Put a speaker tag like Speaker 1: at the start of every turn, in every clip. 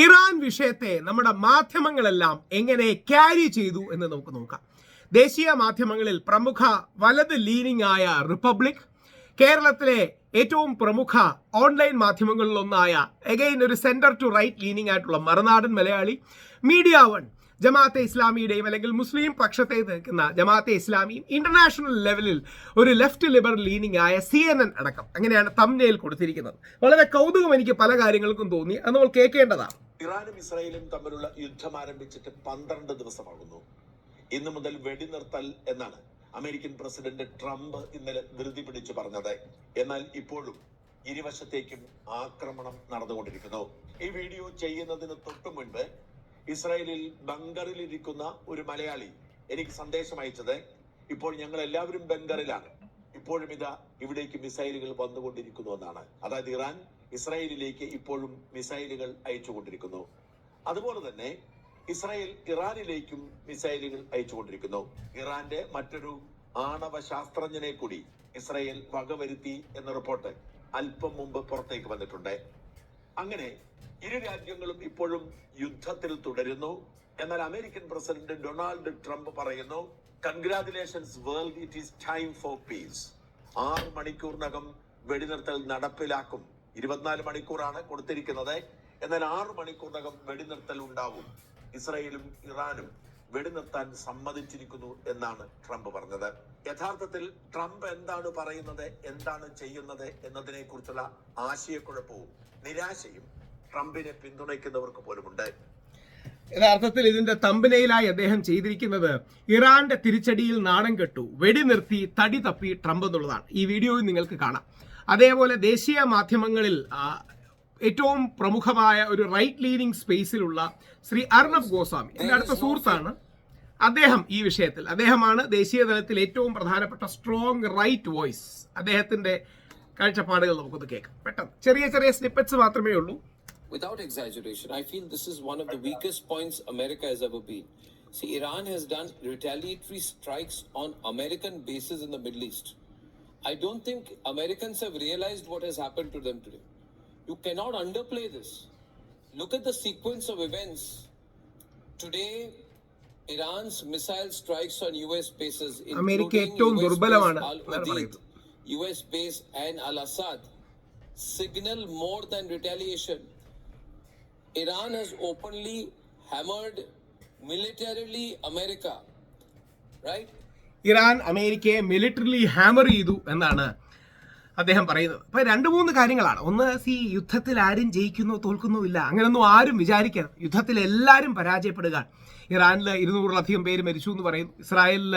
Speaker 1: Iran വിഷയത്തെ നമ്മുടെ മാധ്യമങ്ങളെല്ലാം എങ്ങനെ ക്യാരി ചെയ്തു എന്ന് നമുക്ക് നോക്കാം. ദേശീയ മാധ്യമങ്ങളിൽ പ്രമുഖ വലത് ലീനിങ് ആയ റിപ്പബ്ലിക്, കേരളത്തിലെ ഏറ്റവും പ്രമുഖ ഓൺലൈൻ മാധ്യമങ്ങളിലൊന്നായ എഗെയിൻ ഒരു സെന്റർ ടു റൈറ്റ് ലീനിങ് ആയിട്ടുള്ള മറുനാടൻ മലയാളി, മീഡിയ വൺ, ജമാഅത്തെ ഇസ്ലാമിയുടെയും അല്ലെങ്കിൽ മുസ്ലിം പക്ഷത്തെ നിൽക്കുന്ന ജമാഅത്തെ ഇസ്ലാമിയും ഇന്റർനാഷണൽ ലെവലിൽ ഒരു ലെഫ്റ്റ് ലിബറൽ ലീനിങ് ആയ CNN അടക്കം അങ്ങനെയാണ് തംബ്നെയിൽ കൊടുത്തിരിക്കുന്നത്. വളരെ കൗതുകം എനിക്ക് പല കാര്യങ്ങൾക്കും തോന്നി, അത് നമ്മൾ കേൾക്കേണ്ടതാണ്.
Speaker 2: ഇറാനും ഇസ്രായേലും തമ്മിലുള്ള യുദ്ധം ആരംഭിച്ചിട്ട് 12 ദിവസമാകുന്നു. ഇന്നു മുതൽ വെടിനിർത്തൽ എന്നാണ് അമേരിക്കൻ പ്രസിഡന്റ് ട്രംപ് ഇന്നലെ ധൃതി പിടിച്ചു പറഞ്ഞത്. എന്നാൽ ഇപ്പോഴും ഇരുവശത്തേക്കും ആക്രമണം നടന്നുകൊണ്ടിരിക്കുന്നു. ഈ വീഡിയോ ചെയ്യുന്നതിന് തൊട്ടു മുൻപ് ഇസ്രായേലിൽ ബങ്കറിലിരിക്കുന്ന ഒരു മലയാളി എനിക്ക് സന്ദേശം അയച്ചത്, ഇപ്പോൾ ഞങ്ങൾ എല്ലാവരും ബങ്കറിലാണ്, ഇപ്പോഴും ഇതാ ഇവിടേക്ക് മിസൈലുകൾ വന്നുകൊണ്ടിരിക്കുന്നു എന്നാണ്. അതായത് ഇറാൻ ഇസ്രായേലിലേക്ക് ഇപ്പോഴും മിസൈലുകൾ അയച്ചുകൊണ്ടിരിക്കുന്നു. അതുപോലെ തന്നെ ഇസ്രായേൽ ഇറാനിലേക്കും മിസൈലുകൾ അയച്ചുകൊണ്ടിരിക്കുന്നു. ഇറാന്റെ മറ്റൊരു ആണവ ശാസ്ത്രജ്ഞനെ കൂടി ഇസ്രായേൽ വകവരുത്തി എന്ന റിപ്പോർട്ട് അല്പം മുമ്പ് പുറത്തേക്ക് വന്നിട്ടുണ്ട്. അങ്ങനെ ഇരു രാജ്യങ്ങളും ഇപ്പോഴും യുദ്ധത്തിൽ തുടരുന്നു. എന്നാൽ അമേരിക്കൻ പ്രസിഡന്റ് ഡൊണാൾഡ് ട്രംപ് പറയുന്നു, congratulations world, it is time for peace. 6 മണിക്കൂറിനകം വെടിനിർത്തൽ നടപ്പിലാക്കും. 24 മണിക്കൂറാണ് കൊടുത്തിരിക്കുന്നത്. എന്നാൽ 6 മണിക്കൂറിനകം വെടിനിർത്തൽ ഉണ്ടാവും. ഇസ്രായേലും ഇറാനും വെടിനിർത്താൻ സമ്മതിച്ചിരിക്കുന്നു എന്നാണ് ട്രംപ് പറഞ്ഞത്. യഥാർത്ഥത്തിൽ ട്രംപ് എന്താണ് പറയുന്നത്, എന്താണ് ചെയ്യുന്നത് എന്നതിനെ കുറിച്ചുള്ള ആശയക്കുഴപ്പവും നിരാശയും ട്രംപിനെ പിന്തുണയ്ക്കുന്നവർക്ക് പോലുമുണ്ട്.
Speaker 1: യഥാർത്ഥത്തിൽ ഇതിന്റെ തംബ്നെയിലായി അദ്ദേഹം ചെയ്തിരിക്കുന്നത് ഇറാന്റെ തിരിച്ചടിയിൽ നാണം കെട്ടു, വെടിനിർത്തി, തടി തപ്പി ട്രംപ് എന്നുള്ളതാണ്. ഈ വീഡിയോയിൽ നിങ്ങൾക്ക് കാണാം. അതേപോലെ ദേശീയ മാധ്യമങ്ങളിൽ ഏറ്റവും പ്രമുഖമായ ഒരു റൈറ്റ് ലീനിങ് സ്പേസിലുള്ള ശ്രീ അർണബ് ഗോസ്വാമി, എൻ്റെ അടുത്ത സുഹൃത്താണ്. അദ്ദേഹം ഈ വിഷയത്തിൽ അദ്ദേഹമാണ് ദേശീയ തലത്തിൽ ഏറ്റവും പ്രധാനപ്പെട്ട സ്ട്രോങ് റൈറ്റ് വോയിസ്. അദ്ദേഹത്തിന്റെ കാഴ്ചപ്പാടുകൾ നമുക്കൊന്ന് കേൾക്കാം. പെട്ടെന്ന് ചെറിയ ചെറിയ സ്നിപ്പറ്റ്സ് മാത്രമേ ഉള്ളൂ.
Speaker 3: Without exaggeration, I feel this is one of the weakest points America has ever been. See, Iran has done retaliatory strikes on American bases in the Middle East. I don't think Americans have realized what has happened to them today. You cannot underplay this. Look at the sequence of events. Today, Iran's missile strikes on US bases, including US base and Al-Assad, signal more than retaliation. Iran has openly hammered militarily America, right?
Speaker 1: Iran അമേരിക്കയെ militarily hammer ചെയ്തു എന്നാണ് അദ്ദേഹം പറയുന്നത്. അപ്പൊ 2-3 കാര്യങ്ങളാണ്. ഒന്ന്, യുദ്ധത്തിൽ ആരും ജയിക്കുന്നോ തോൽക്കുന്നോ ഇല്ല, അങ്ങനെയൊന്നും ആരും വിചാരിക്കരുത്. യുദ്ധത്തിൽ എല്ലാവരും പരാജയപ്പെടുക. ഇറാനിൽ 200-ലധികം പേര് മരിച്ചു എന്ന് പറയുന്നു. ഇസ്രായേലിൽ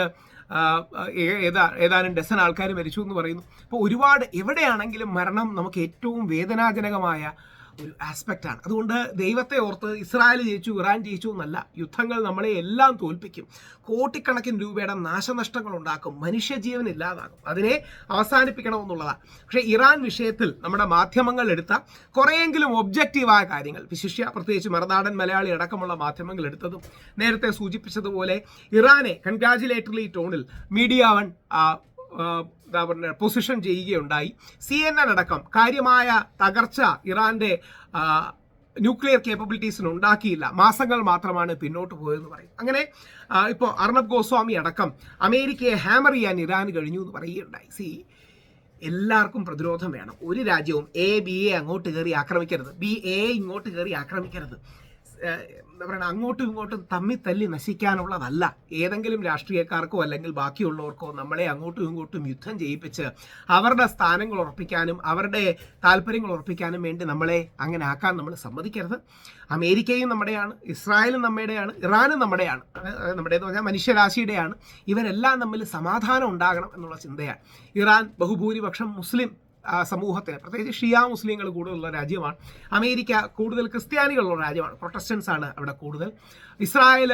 Speaker 1: ഏതാനും ഡസൻ ആൾക്കാർ മരിച്ചു എന്ന് പറയുന്നു. അപ്പോൾ ഒരുപാട്, എവിടെയാണെങ്കിലും മരണം നമുക്ക് ഏറ്റവും വേദനാജനകമായ ഒരു ആസ്പെക്റ്റാണ്. അതുകൊണ്ട് ദൈവത്തെ ഓർത്ത് ഇസ്രായേൽ ജയിച്ചു, ഇറാൻ ജയിച്ചു എന്നല്ല. യുദ്ധങ്ങൾ നമ്മളെ എല്ലാം തോൽപ്പിക്കും, കോടിക്കണക്കിന് രൂപയുടെ നാശനഷ്ടങ്ങൾ ഉണ്ടാക്കും, മനുഷ്യജീവൻ ഇല്ലാതാക്കും. അതിനെ അവസാനിപ്പിക്കണമെന്നുള്ളതാണ്. പക്ഷേ ഇറാൻ വിഷയത്തിൽ നമ്മുടെ മാധ്യമങ്ങൾ എടുത്ത കുറേയെങ്കിലും ഒബ്ജക്റ്റീവായ കാര്യങ്ങൾ, വിശിഷ്യ പ്രത്യേകിച്ച് മറുനാടൻ മലയാളി അടക്കമുള്ള മാധ്യമങ്ങൾ എടുത്തതും നേരത്തെ സൂചിപ്പിച്ചതുപോലെ ഇറാനെ കൺഗ്രാജുലേറ്ററി ടോണിൽ മീഡിയ വൺ പൊസിഷൻ ചെയ്യുകയുണ്ടായി. CNN അടക്കം കാര്യമായ തകർച്ച ഇറാന്റെ ന്യൂക്ലിയർ കേപ്പബിലിറ്റീസിന് ഉണ്ടാക്കിയില്ല, മാസങ്ങൾ മാത്രമാണ് പിന്നോട്ട് പോയതെന്ന് പറയും. അങ്ങനെ ഇപ്പോൾ അർണബ് ഗോസ്വാമി അടക്കം അമേരിക്കയെ ഹാമർ ചെയ്യാൻ ഇറാന് കഴിഞ്ഞു എന്ന് പറയുകയുണ്ടായി. എല്ലാവർക്കും പ്രതിരോധം വേണം. ഒരു രാജ്യവും BA അങ്ങോട്ട് കയറി ആക്രമിക്കരുത്, BA ഇങ്ങോട്ട് കയറി ആക്രമിക്കരുത്. എന്താ പറയുക, അങ്ങോട്ടും ഇങ്ങോട്ടും തമ്മിൽ തല്ലി നശിക്കാനുള്ളതല്ല. ഏതെങ്കിലും രാഷ്ട്രീയക്കാർക്കോ അല്ലെങ്കിൽ ബാക്കിയുള്ളവർക്കോ നമ്മളെ അങ്ങോട്ടും ഇങ്ങോട്ടും യുദ്ധം ചെയ്യിപ്പിച്ച് അവരുടെ സ്ഥാനങ്ങൾ ഉറപ്പിക്കാനും അവരുടെ താല്പര്യങ്ങൾ ഉറപ്പിക്കാനും വേണ്ടി നമ്മളെ അങ്ങനെ ആക്കാൻ നമ്മൾ സമ്മതിക്കരുത്. അമേരിക്കയും നമ്മുടെയാണ്, ഇസ്രായേലും നമ്മുടെയാണ്, ഇറാനും നമ്മുടെയാണ്. നമ്മുടേതെന്ന് പറഞ്ഞാൽ മനുഷ്യരാശിയുടെയാണ്. ഇവരെല്ലാം തമ്മിൽ സമാധാനം ഉണ്ടാകണം എന്നുള്ള ചിന്തയാണ്. ഇറാൻ ബഹുഭൂരിപക്ഷം മുസ്ലിം സമൂഹത്തിന്, പ്രത്യേകിച്ച് ഷിയ മുസ്ലിങ്ങൾ കൂടുതലുള്ള രാജ്യമാണ്. അമേരിക്ക കൂടുതൽ ക്രിസ്ത്യാനികളുള്ള രാജ്യമാണ്, പ്രൊട്ടസ്റ്റൻസ് ആണ് അവിടെ കൂടുതൽ. ഇസ്രായേൽ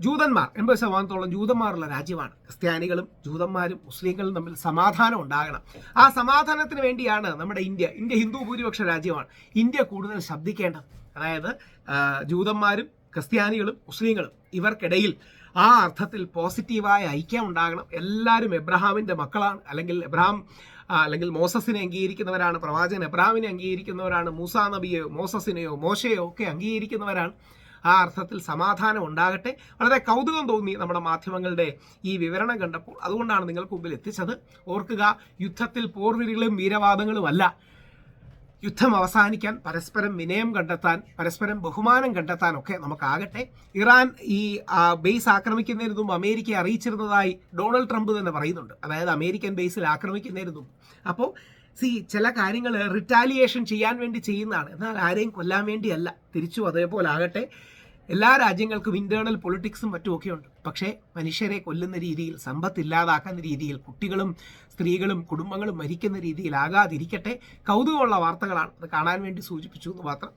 Speaker 1: ജൂതന്മാർ, 80% ജൂതന്മാരുള്ള രാജ്യമാണ്. ക്രിസ്ത്യാനികളും ജൂതന്മാരും മുസ്ലിങ്ങളും തമ്മിൽ സമാധാനം ഉണ്ടാകണം. ആ സമാധാനത്തിന് വേണ്ടിയാണ് നമ്മുടെ ഇന്ത്യ ഹിന്ദു ഭൂരിപക്ഷ രാജ്യമാണ്. ഇന്ത്യ കൂടുതൽ ശബ്ദിക്കേണ്ടത്. അതായത് ജൂതന്മാരും ക്രിസ്ത്യാനികളും മുസ്ലിങ്ങളും ഇവർക്കിടയിൽ ആ അർത്ഥത്തിൽ പോസിറ്റീവായ ഐക്യം ഉണ്ടാകണം. എല്ലാവരും എബ്രഹാമിൻ്റെ മക്കളാണ്, അല്ലെങ്കിൽ മോസസിനെ അംഗീകരിക്കുന്നവരാണ്, പ്രവാചകൻ എബ്രഹാമിനെ അംഗീകരിക്കുന്നവരാണ്, മൂസാ നബിയെയോ മോസസിനെയോ മോശയോ ഒക്കെ അംഗീകരിക്കുന്നവരാണ്. ആ അർത്ഥത്തിൽ സമാധാനം ഉണ്ടാകട്ടെ. വളരെ കൗതുകം തോന്നി നമ്മുടെ മാധ്യമങ്ങളുടെ ഈ വിവരണം കണ്ടപ്പോൾ. അതുകൊണ്ടാണ് നിങ്ങൾക്ക് മുമ്പിൽ എത്തിച്ചത്. ഓർക്കുക, യുദ്ധത്തിൽ പോർവിരികളും വീരവാദങ്ങളുമല്ല. യുദ്ധം അവസാനിക്കാൻ പരസ്പരം വിനയം കണ്ടെത്താൻ, പരസ്പരം ബഹുമാനം കണ്ടെത്താനൊക്കെ നമുക്കാകട്ടെ. ഇറാൻ ഈ ബേസ് ആക്രമിക്കുന്നതിന് മുമ്പ് അമേരിക്കയെ അറിയിച്ചിരുന്നതായി ഡൊണാൾഡ് ട്രംപ് തന്നെ പറയുന്നുണ്ട്. അതായത് അമേരിക്കൻ ബേസിൽ ആക്രമിക്കുന്നതിന് മുമ്പ്. അപ്പോൾ ചില കാര്യങ്ങൾ റിറ്റാലിയേഷൻ ചെയ്യാൻ വേണ്ടി ചെയ്യുന്നതാണ്, എന്നാൽ ആരെയും കൊല്ലാൻ വേണ്ടിയല്ല. തിരിച്ചു അതേപോലെ ആകട്ടെ. എല്ലാ രാജ്യങ്ങൾക്കും ഇന്റേണൽ പൊളിറ്റിക്സും മറ്റുമൊക്കെ ഉണ്ട്. പക്ഷേ മനുഷ്യരെ കൊല്ലുന്ന രീതിയിൽ, സമ്പത്ത് ഇല്ലാതാക്കുന്ന രീതിയിൽ, കുട്ടികളും സ്ത്രീകളും കുടുംബങ്ങളും മരിക്കുന്ന രീതിയിലാകാതിരിക്കട്ടെ. കൗതുകമുള്ള വാർത്തകളാണ്, അത് കാണാൻ വേണ്ടി സൂചിപ്പിച്ചു എന്ന് മാത്രം.